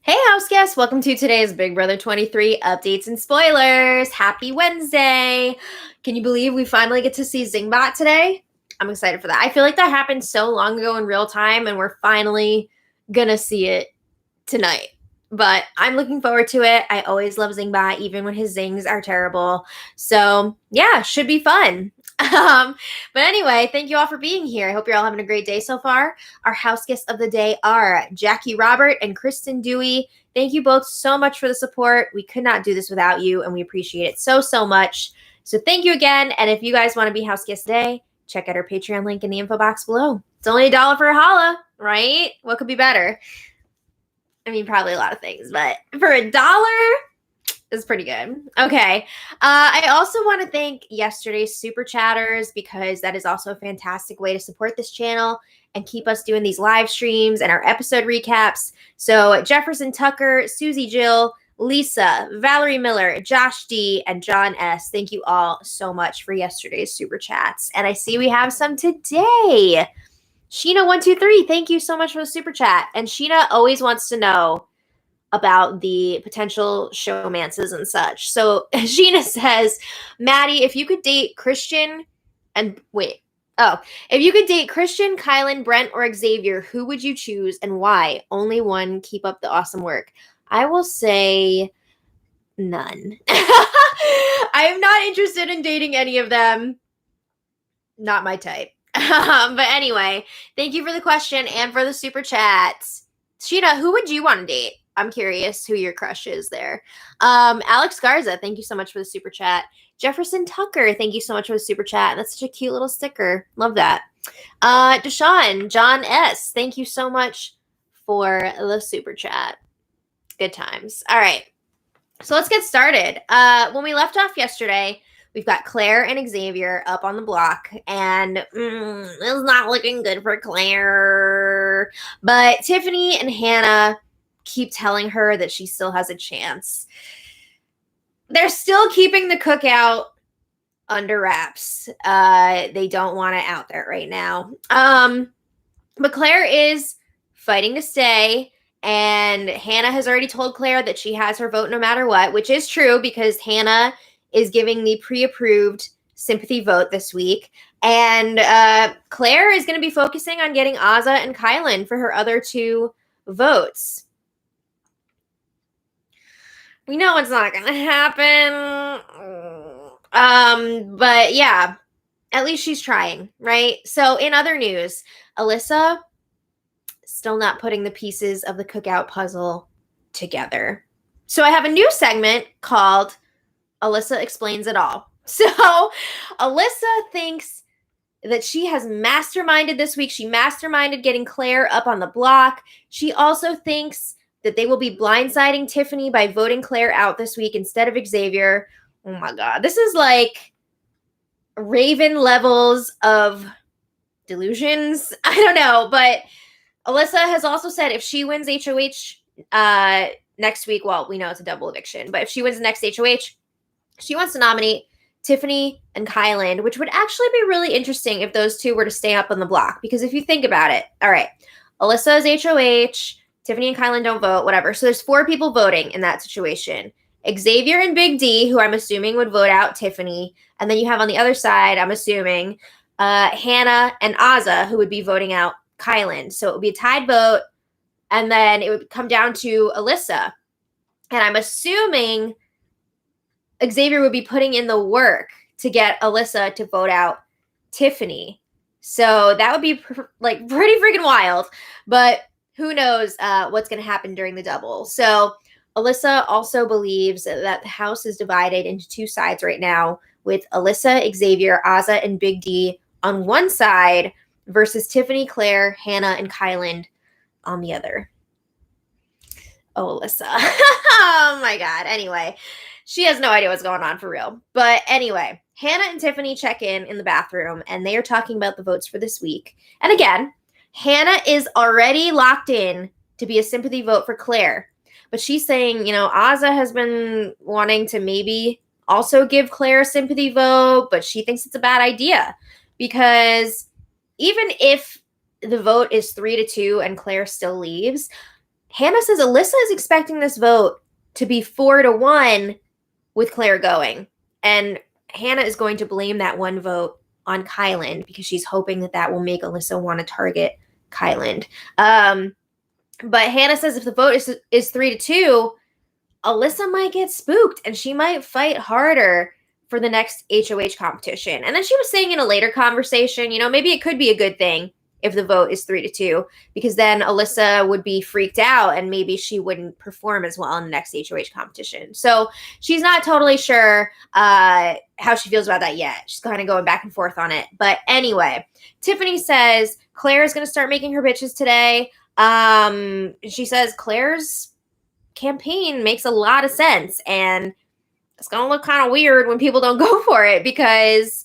Hey, house guests! Welcome to today's Big Brother 23 updates and spoilers. Happy Wednesday! Can you believe we finally get to see Zingbot today? I'm excited for that. I feel like that happened so long ago in real time, and we're finally gonna see it tonight. But I'm looking forward to it. I always love Zingbot, even when his zings are terrible. So, yeah, should be fun. But anyway, thank you all for being here. I hope you're all having a great day so far. Our house guests of the day are Jackie Robert and Kristen Dewey. Thank you both so much for the support. We could not do this without you, and we appreciate it so much. So thank you again. And if you guys want to be house guests today, check out our Patreon link in the info box below. It's only $1 for a holla, right? What could be better? I mean, probably a lot of things, but for $1, is pretty good. Okay. I also want to thank yesterday's super chatters because that is also a fantastic way to support this channel and keep us doing these live streams and our episode recaps. So Jefferson Tucker, Susie Jill, Lisa, Valerie Miller, Josh D, and John S. Thank you all so much for yesterday's super chats. And I see we have some today. Sheena123, thank you so much for the super chat. And Sheena always wants to know about the potential showmances and such. So Sheena says, Maddie, if you could date Christian, Kyland, Brent, or Xavier, who would you choose and why? Only one. Keep up the awesome work. I will say none. I am not interested in dating any of them. Not my type. But anyway, thank you for the question and for the super chats. Sheena, who would you want to date? I'm curious who your crush is there. Alex Garza, thank you so much for the super chat. Jefferson Tucker, thank you so much for the super chat. That's such a cute little sticker. Love that. Deshaun, John S., thank you so much for the super chat. Good times. All right. So let's get started. When we left off yesterday, we've got Claire and Xavier up on the block, and it's not looking good for Claire. But Tiffany and Hannah keep telling her that she still has a chance. They're still keeping the cookout under wraps. They don't want it out there right now. But Claire is fighting to stay, and Hannah has already told Claire that she has her vote no matter what, which is true because Hannah is giving the pre-approved sympathy vote this week. And Claire is going to be focusing on getting Azah and Kyland for her other two votes. We know it's not going to happen. But yeah, at least she's trying, right? So in other news, Alyssa still not putting the pieces of the cookout puzzle together. So I have a new segment called Alyssa Explains It All. So Alyssa thinks that she has masterminded this week. She masterminded getting Claire up on the block. She also thinks that they will be blindsiding Tiffany by voting Claire out this week instead of Xavier. Oh my God. This is like Raven levels of delusions. I don't know. But Alyssa has also said if she wins HOH next week, well, we know it's a double eviction, but if she wins the next HOH, she wants to nominate Tiffany and Kyland, which would actually be really interesting if those two were to stay up on the block. Because if you think about it, all right, Alyssa is HOH, Tiffany and Kyland don't vote, whatever. So there's 4 people voting in that situation. Xavier and Big D, who I'm assuming would vote out Tiffany. And then you have on the other side, I'm assuming, Hannah and Azah, who would be voting out Kyland. So it would be a tied vote. And then it would come down to Alyssa. And I'm assuming Xavier would be putting in the work to get Alyssa to vote out Tiffany. So that would be pretty freaking wild. But who knows what's going to happen during the double. So Alyssa also believes that the house is divided into 2 sides right now, with Alyssa, Xavier, Azah, and Big D on one side versus Tiffany, Claire, Hannah, and Kyland on the other. Oh, Alyssa. Oh my God. Anyway, she has no idea what's going on for real. But anyway, Hannah and Tiffany check in the bathroom, and they are talking about the votes for this week. And again, Hannah is already locked in to be a sympathy vote for Claire. But she's saying, Azah has been wanting to maybe also give Claire a sympathy vote, but she thinks it's a bad idea. Because even if the vote is 3-2 and Claire still leaves, Hannah says Alyssa is expecting this vote to be 4-1 with Claire going. And Hannah is going to blame that one vote on Kyland because she's hoping that that will make Alyssa want to target Kyland. But Hannah says if the vote is 3-2, Alyssa might get spooked and she might fight harder for the next HOH competition. And then she was saying in a later conversation, maybe it could be a good thing if the vote is 3-2, because then Alyssa would be freaked out and maybe she wouldn't perform as well in the next HOH competition. So she's not totally sure how she feels about that yet. She's kind of going back and forth on it. But anyway, Tiffany says Claire is going to start making her bitches today. She says Claire's campaign makes a lot of sense, and it's going to look kind of weird when people don't go for it, because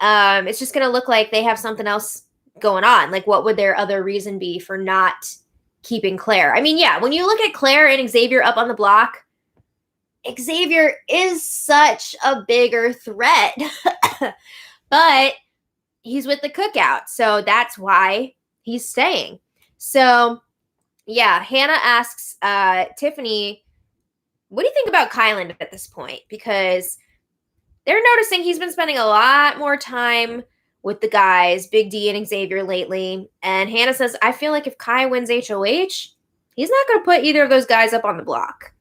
it's just going to look like they have something else going on. Like, what would their other reason be for not keeping Claire? I mean, yeah, when you look at Claire and Xavier up on the block, Xavier is such a bigger threat, but he's with the Cookout, so that's why he's staying. So yeah, Hannah asks Tiffany, what do you think about Kyland at this point? Because they're noticing he's been spending a lot more time with the guys, Big D and Xavier, lately. And Hannah says, I feel like if Kai wins HOH, he's not going to put either of those guys up on the block.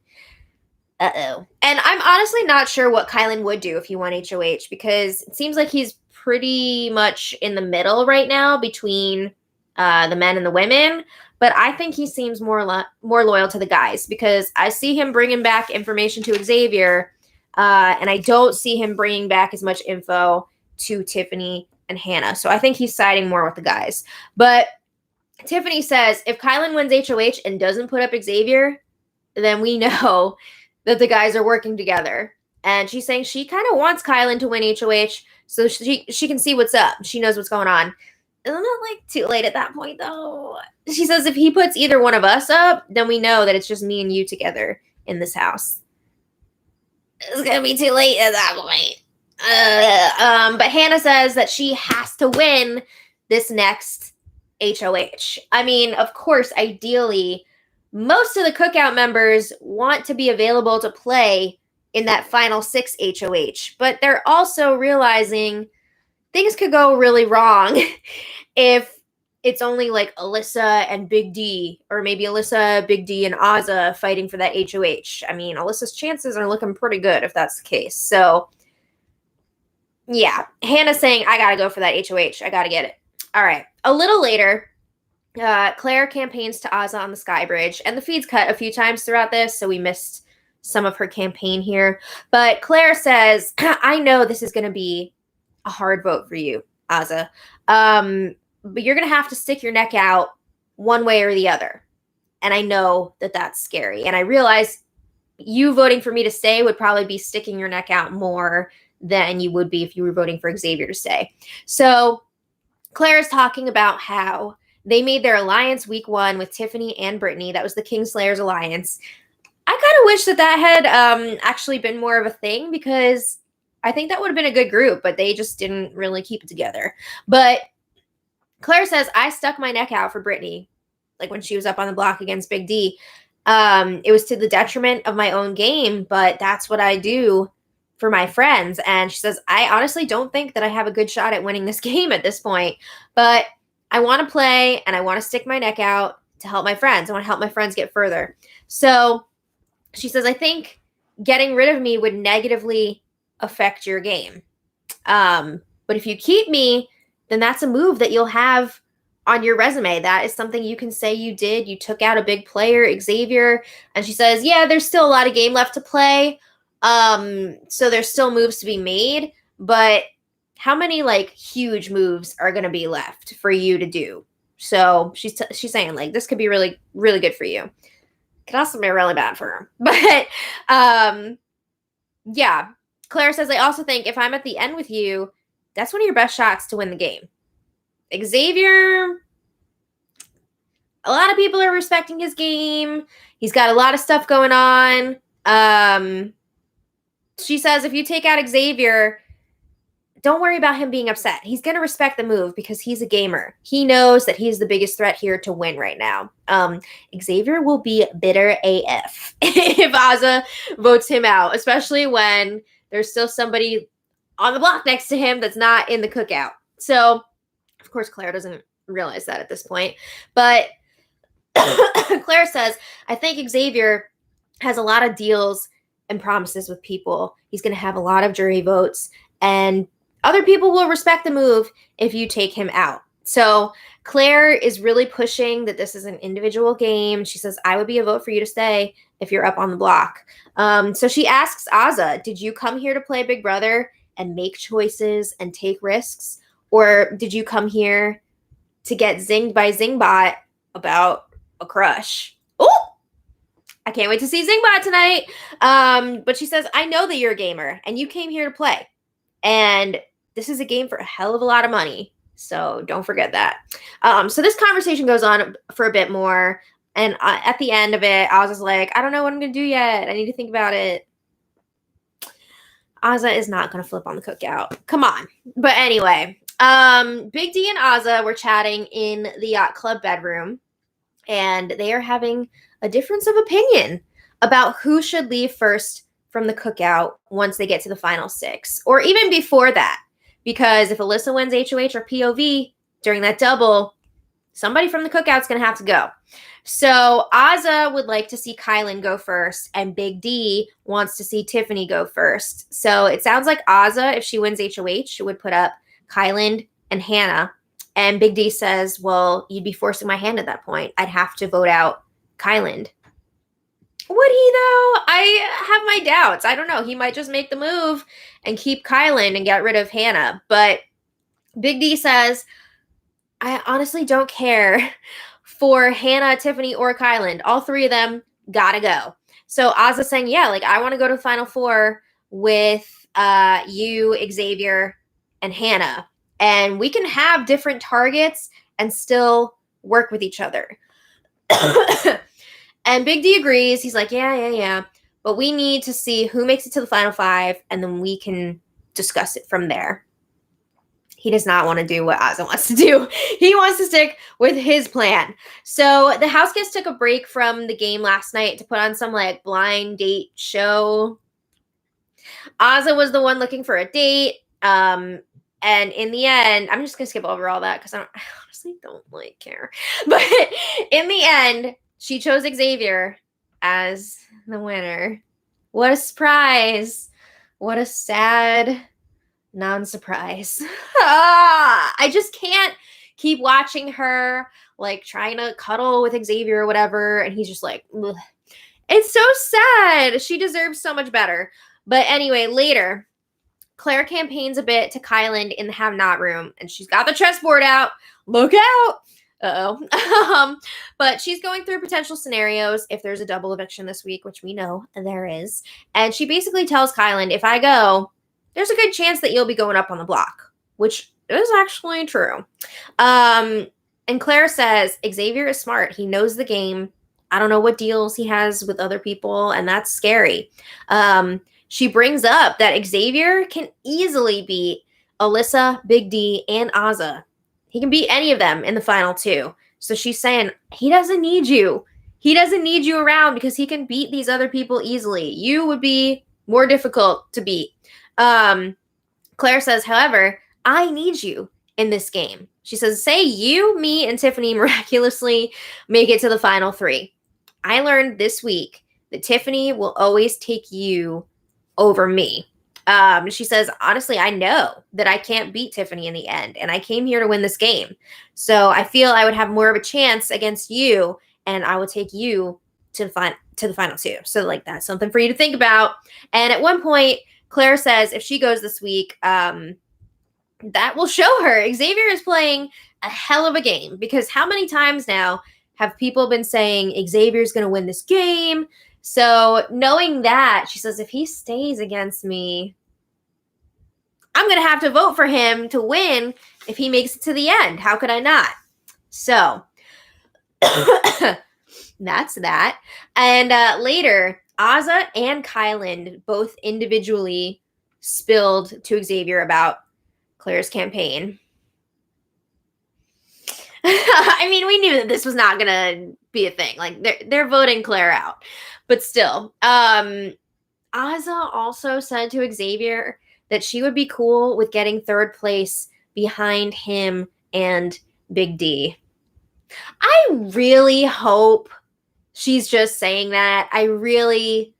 Uh-oh. And I'm honestly not sure what Kyland would do if he won HOH, because it seems like he's pretty much in the middle right now between the men and the women. But I think he seems more loyal to the guys, because I see him bringing back information to Xavier, and I don't see him bringing back as much info to Tiffany and Hannah. So I think he's siding more with the guys. But Tiffany says if Kyland wins HOH and doesn't put up Xavier, then we know that the guys are working together. And she's saying she kind of wants Kyland to win HOH so she can see what's up. She knows what's going on. Isn't it too late at that point, though? She says if he puts either one of us up, then we know that it's just me and you together in this house. It's going to be too late at that point. But Hannah says that she has to win this next HOH. I mean, of course, ideally, most of the Cookout members want to be available to play in that final 6 HOH, but they're also realizing things could go really wrong if it's only like Alyssa and Big D, or maybe Alyssa, Big D, and Azah fighting for that HOH. I mean, Alyssa's chances are looking pretty good if that's the case. So, yeah, Hannah's saying, I gotta go for that HOH. I gotta get it. All right. A little later, Claire campaigns to Azah on the Sky Bridge, and the feed's cut a few times throughout this, so we missed some of her campaign here. But Claire says, I know this is going to be a hard vote for you, Azah. But you're going to have to stick your neck out one way or the other. And I know that that's scary. And I realize you voting for me to stay would probably be sticking your neck out more than you would be if you were voting for Xavier to stay. So Claire is talking about how they made their alliance week 1 with Tiffany and Brittany. That was the Kingslayers alliance. I kind of wish that had actually been more of a thing, because I think that would have been a good group, but they just didn't really keep it together. But Claire says, I stuck my neck out for Brittany, like when she was up on the block against Big D. It was to the detriment of my own game, but that's what I do for my friends. And she says, I honestly don't think that I have a good shot at winning this game at this point, but I want to play and I want to stick my neck out to help my friends. I want to help my friends get further. So she says, I think getting rid of me would negatively affect your game. But if you keep me, then that's a move that you'll have on your resume. That is something you can say you did. You took out a big player, Xavier. And she says, yeah, there's still a lot of game left to play. So there's still moves to be made. But how many huge moves are going to be left for you to do? So she's saying this could be really, really good for you. Could also be really bad for her. But yeah, Claire says, I also think if I'm at the end with you, that's one of your best shots to win the game. Xavier, a lot of people are respecting his game. He's got a lot of stuff going on. She says if you take out Xavier, don't worry about him being upset. He's going to respect the move because he's a gamer. He knows that he's the biggest threat here to win right now. Xavier will be bitter AF if Azah votes him out, especially when there's still somebody on the block next to him that's not in the cookout. So, of course, Claire doesn't realize that at this point. But Claire says, I think Xavier has a lot of deals and promises with people. He's going to have a lot of jury votes, and other people will respect the move if you take him out. So Claire is really pushing that this is an individual game. She says, I would be a vote for you to stay if you're up on the block. So she asks Azah, did you come here to play Big Brother and make choices and take risks? Or did you come here to get zinged by Zingbot about a crush? Oh, I can't wait to see Zingbot tonight. But she says, I know that you're a gamer and you came here to play. And this is a game for a hell of a lot of money. So don't forget that. So this conversation goes on for a bit more. And at the end of it, Azah's like, I don't know what I'm going to do yet. I need to think about it. Azah is not going to flip on the cookout. Come on. But anyway, Big D and Azah were chatting in the yacht club bedroom. And they are having a difference of opinion about who should leave first from the cookout once they get to the final 6, or even before that. Because if Alyssa wins HOH or POV during that double, somebody from the cookout's going to have to go. So Azah would like to see Kyland go first, and Big D wants to see Tiffany go first. So it sounds like Azah, if she wins HOH, would put up Kyland and Hannah. And Big D says, well, you'd be forcing my hand at that point. I'd have to vote out Kyland. Would he, though? I have my doubts. I don't know. He might just make the move and keep Kyland and get rid of Hannah. But Big D says, I honestly don't care for Hannah, Tiffany, or Kyland. All 3 of them gotta go. So Azah's saying, yeah, like, I want to go to the Final 4 with you, Xavier, and Hannah. And we can have different targets and still work with each other. And Big D agrees. He's like, yeah. But we need to see who makes it to the Final 5, and then we can discuss it from there. He does not want to do what Azah wants to do. He wants to stick with his plan. So the house guests took a break from the game last night to put on some like blind date show. Azah was the one looking for a date. And in the end, I'm just going to skip over all that because I honestly don't like care. But in the end, she chose Xavier as the winner. What a surprise. What a sad non-surprise. I just can't keep watching her like trying to cuddle with Xavier or whatever. And he's just like, ugh. It's so sad. She deserves so much better. But anyway, later, Claire campaigns a bit to Kyland in the have-not room, and she's got the chessboard out. Look out! Uh-oh. But she's going through potential scenarios if there's a double eviction this week, which we know there is. And she basically tells Kyland, if I go, there's a good chance that you'll be going up on the block, which is actually true. And Claire says, Xavier is smart. He knows the game. I don't know what deals he has with other people, and that's scary. She brings up that Xavier can easily beat Alyssa, Big D, and Azah. He can beat any of them in the final 2. So she's saying, he doesn't need you. He doesn't need you around because he can beat these other people easily. You would be more difficult to beat. Claire says, however, I need you in this game. She says, say you, me, and Tiffany miraculously make it to the final 3. I learned this week that Tiffany will always take you over me. She says, honestly, I know that I can't beat Tiffany in the end, and I came here to win this game. So I feel I would have more of a chance against you, and I will take you to the final 2. So like that's something for you to think about. And at one point, Claire says if she goes this week, that will show her Xavier is playing a hell of a game, because how many times now have people been saying Xavier's going to win this game? So knowing that, she says, if he stays against me, I'm going to have to vote for him to win if he makes it to the end. How could I not? So that's that. And later, Azah and Kyland both individually spilled to Xavier about Claire's campaign. I mean, we knew that this was not gonna be a thing. Like they're voting Claire out, but still. Azah also said to Xavier that she would be cool with getting third place behind him and Big D. I really hope she's just saying that. I really,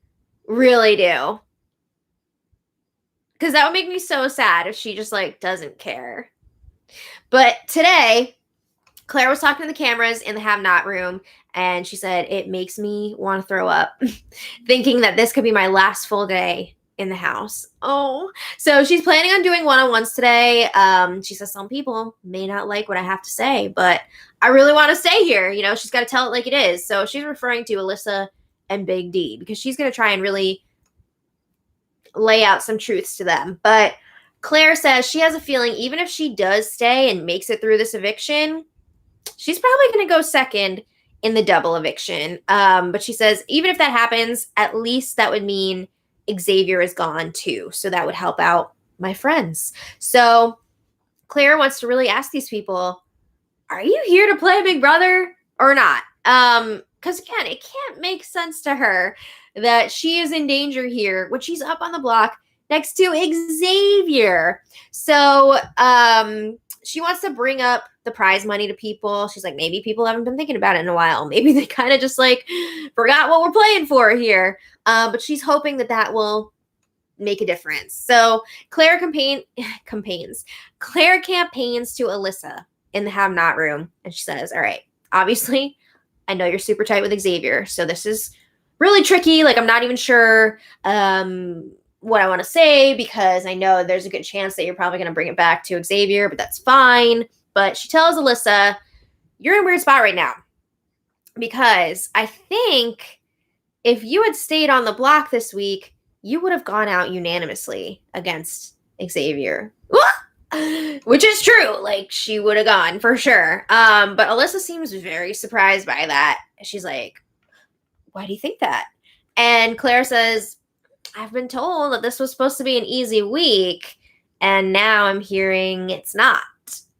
really do. Because that would make me so sad if she just like doesn't care. But today, Claire was talking to the cameras in the have not room, and she said, it makes me want to throw up, thinking that this could be my last full day in the house. Oh, so she's planning on doing one-on-ones today. She says some people may not like what I have to say, but I really want to stay here. You know, she's got to tell it like it is. So she's referring to Alyssa and Big D because she's going to try and really lay out some truths to them. But Claire says she has a feeling even if she does stay and makes it through this eviction, she's probably going to go second in the double eviction. But she says even if that happens, at least that would mean Xavier is gone too. So that would help out my friends. So Claire wants to really ask these people, are you here to play Big Brother or not? Because again, it can't make sense to her that she is in danger here when she's up on the block next to Xavier. So she wants to bring up the prize money to people. She's like, maybe people haven't been thinking about it in a while. Maybe they kind of just like forgot what we're playing for here. But she's hoping that that will make a difference. So Claire campaigns to Alyssa in the have not room. And she says, all right, obviously, I know you're super tight with Xavier. So this is really tricky. Like, I'm not even sure what I want to say because I know there's a good chance that you're probably going to bring it back to Xavier, but that's fine. But she tells Alyssa, you're in a weird spot right now because I think if you had stayed on the block this week, you would have gone out unanimously against Xavier. Which is true. Like, she would have gone for sure. But Alyssa seems very surprised by that. She's like, why do you think that? And Claire says, I've been told that this was supposed to be an easy week, and now I'm hearing it's not.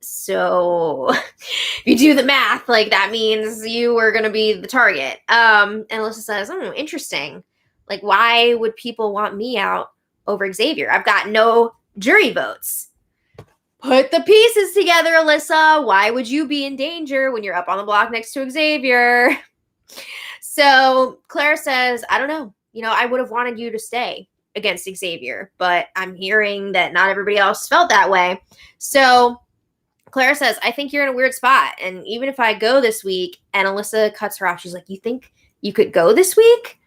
So if you do the math, like that means you were going to be the target. And Alyssa says, interesting. Like, why would people want me out over Xavier? I've got no jury votes. Put the pieces together, Alyssa. Why would you be in danger when you're up on the block next to Xavier? So Claire says, I don't know. You know, I would have wanted you to stay against Xavier, but I'm hearing that not everybody else felt that way. So Claire says, I think you're in a weird spot. And even if I go this week, and Alyssa cuts her off, she's like, you think you could go this week?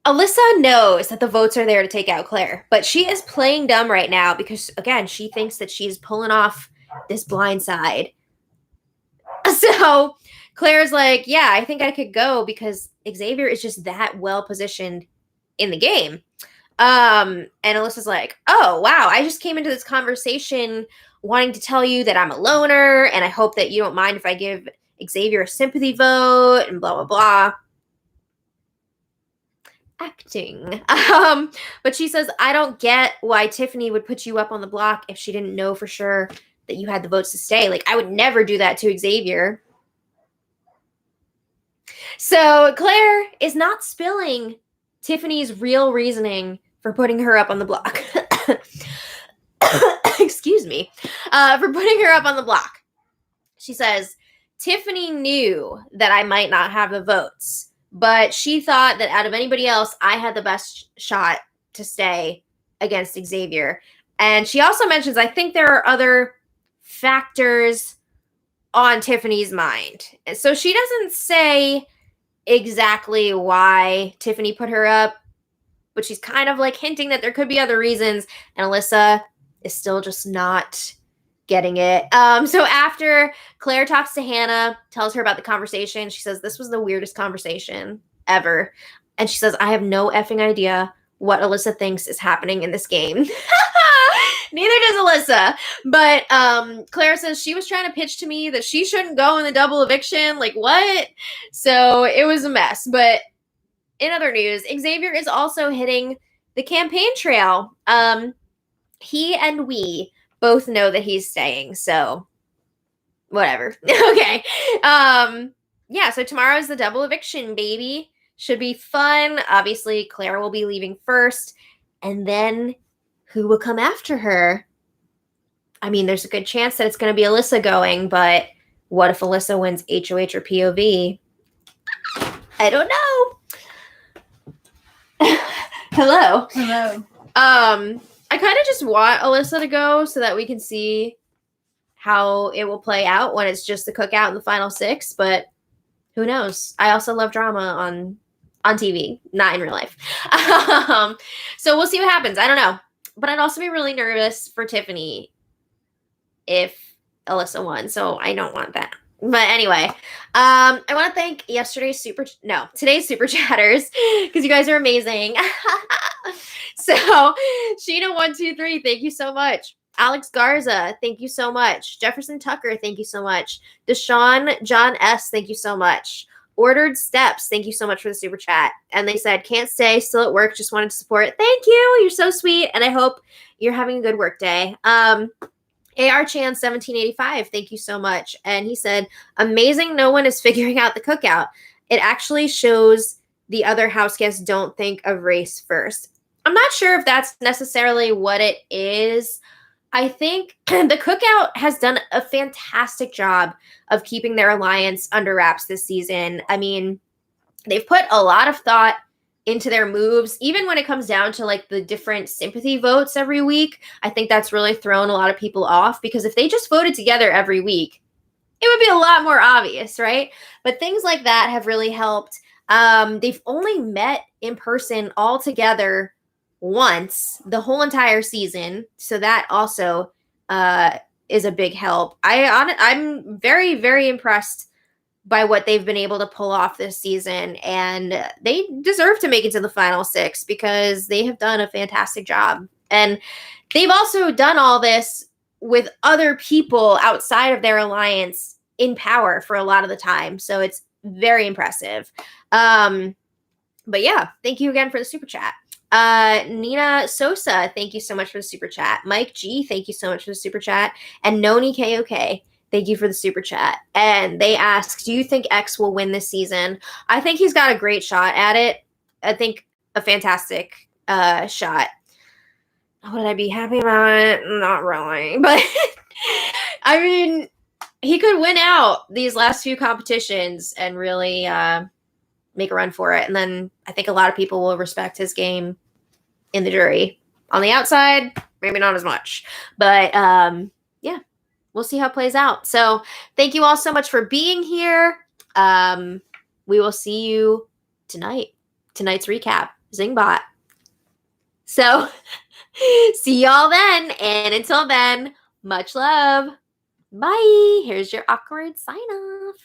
Alyssa knows that the votes are there to take out Claire, but she is playing dumb right now because, again, she thinks that she's pulling off this blind side. So Claire's like, yeah, I think I could go because Xavier is just that well positioned in the game. And Alyssa's like, oh, wow, I just came into this conversation wanting to tell you that I'm a loner and I hope that you don't mind if I give Xavier a sympathy vote and blah, blah, blah. Acting. But she says, I don't get why Tiffany would put you up on the block if she didn't know for sure that you had the votes to stay. Like, I would never do that to Xavier. So Claire is not spilling Tiffany's real reasoning for putting her up on the block. Excuse me. For putting her up on the block. She says, Tiffany knew that I might not have the votes, but she thought that out of anybody else, I had the best shot to stay against Xavier. And she also mentions, I think there are other factors on Tiffany's mind. And so she doesn't say exactly why Tiffany put her up, but she's kind of like hinting that there could be other reasons. And Alyssa is still just not getting it. So after Claire talks to Hannah, tells her about the conversation, she says, this was the weirdest conversation ever. And she says, I have no effing idea what Alyssa thinks is happening in this game. Neither does Alyssa. But Claire says she was trying to pitch to me that she shouldn't go in the double eviction. Like, what? So it was a mess. But in other news, Xavier is also hitting the campaign trail. he and we both know that he's staying, so whatever. Okay. Yeah, so tomorrow's the double eviction, baby. Should be fun. Obviously, Claire will be leaving first, and then who will come after her? I mean, there's a good chance that it's going to be Alyssa going, but what if Alyssa wins HOH or POV? I don't know. Hello. Hello. I kind of just want Alyssa to go so that we can see how it will play out when it's just the cookout in the final 6, but who knows? I also love drama on TV, not in real life. So we'll see what happens. I don't know. But I'd also be really nervous for Tiffany if Alyssa won, so I don't want that. But anyway, I want to thank today's super chatters because you guys are amazing. So, Sheena123, thank you so much. Alex Garza, thank you so much. Jefferson Tucker, thank you so much. Deshaun John S, thank you so much. Ordered Steps, thank you so much for the super chat. And they said, can't stay, still at work, just wanted to support. Thank you, you're so sweet, and I hope you're having a good work day. AR Chan 1785, thank you so much. And he said, amazing no one is figuring out the cookout. It actually shows the other house guests don't think of race first. I'm not sure if that's necessarily what it is. I think the cookout has done a fantastic job of keeping their alliance under wraps this season. I mean, they've put a lot of thought into their moves, even when it comes down to like the different sympathy votes every week. I think that's really thrown a lot of people off because if they just voted together every week, it would be a lot more obvious, right? But things like that have really helped. They've only met in person all together once the whole entire season, so that also is a big help. I'm very, very impressed by what they've been able to pull off this season, and they deserve to make it to the final 6 because they have done a fantastic job. And they've also done all this with other people outside of their alliance in power for a lot of the time, so it's very impressive. But yeah, thank you again for the super chat. Nina Sosa, thank you so much for the super chat. Mike G, thank you so much for the super chat. And Noni KOK, thank you for the super chat. And they asked, do you think X will win this season? I think he's got a great shot at it. I think a fantastic shot. Would I be happy about it? Not really. But I mean, he could win out these last few competitions and really make a run for it. And then I think a lot of people will respect his game in the jury. On the outside, maybe not as much. But yeah, we'll see how it plays out. So thank you all so much for being here. We will see you tonight. Tonight's recap, Zingbot. So see y'all then. And until then, much love. Bye. Here's your awkward sign off.